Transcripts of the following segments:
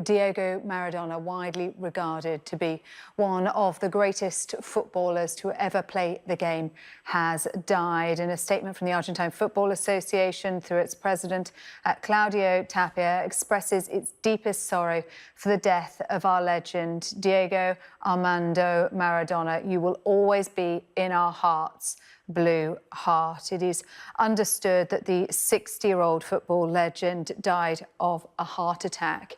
Diego Maradona, widely regarded to be one of the greatest footballers to ever play the game, has died. In a statement from the Argentine Football Association, through its president, Claudio Tapia, expresses its deepest sorrow for the death of our legend, Diego Armando Maradona. You will always be in our hearts, Blue Heart. It is understood that the 60-year-old football legend died of a heart attack.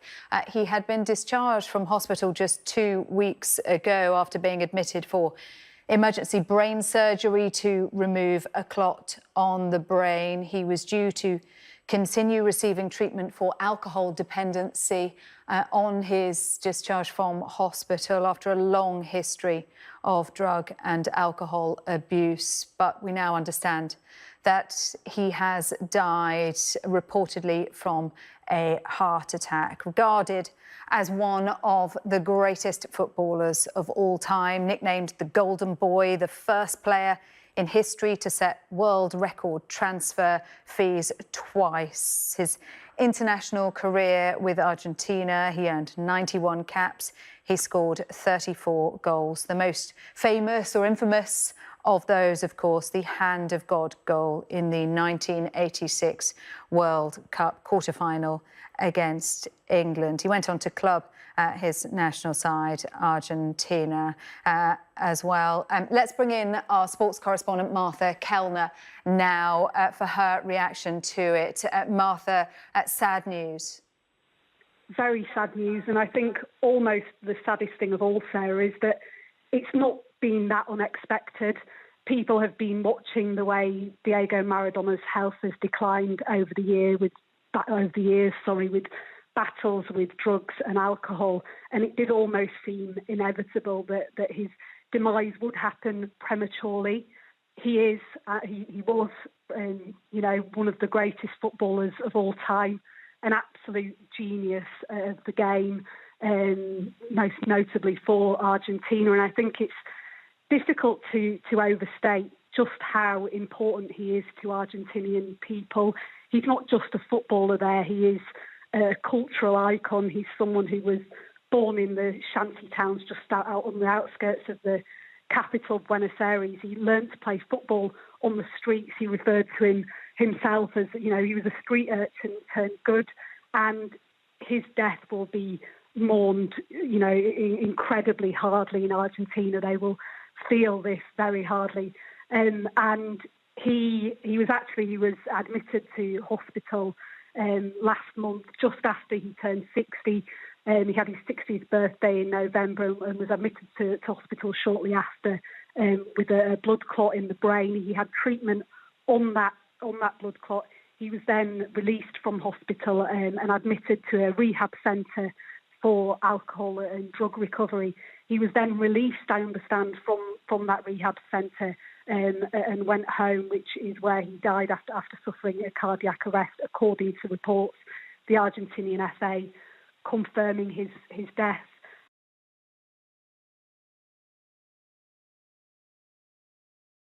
He had been discharged from hospital just 2 weeks ago after being admitted for emergency brain surgery to remove a clot on the brain. He was due to continue receiving treatment for alcohol dependency on his discharge from hospital after a long history of drug and alcohol abuse. But we now understand that he has died, reportedly from a heart attack. Regarded as one of the greatest footballers of all time, nicknamed the Golden Boy, the first player in history to set world record transfer fees twice. His international career with Argentina, he earned 91 caps. He scored 34 goals. The most famous or infamous of those, of course, the Hand of God goal in the 1986 World Cup quarter-final against England. He went on to club his national side, Argentina, as well. Let's bring in our sports correspondent, Martha Kellner, now for her reaction to it. Martha, sad news. Very sad news, and I think almost the saddest thing of all, Sarah, is that it's not been that unexpected. People have been watching the way Diego Maradona's health has declined over the years, with battles with drugs and alcohol, and it did almost seem inevitable that his demise would happen prematurely. He was, one of the greatest footballers of all time, an absolute genius of the game, most notably for Argentina. And I think it's difficult to overstate just how important he is to Argentinian people. He's not just a footballer there, he is a cultural icon. He's someone who was born in the shanty towns just out on the outskirts of the capital, Buenos Aires. He learned to play football on the streets. He referred to himself as, he was a street urchin turned good, and his death will be mourned, incredibly hardly in Argentina. They will feel this very hardly. And he was admitted to hospital last month, just after he turned 60. He had his 60th birthday in November and was admitted to hospital shortly after with a blood clot in the brain. He had treatment on that blood clot. He was then released from hospital and admitted to a rehab centre for alcohol and drug recovery. He was then released, I understand, from that rehab centre and went home, which is where he died after suffering a cardiac arrest, according to reports. The Argentinian FA confirming his death.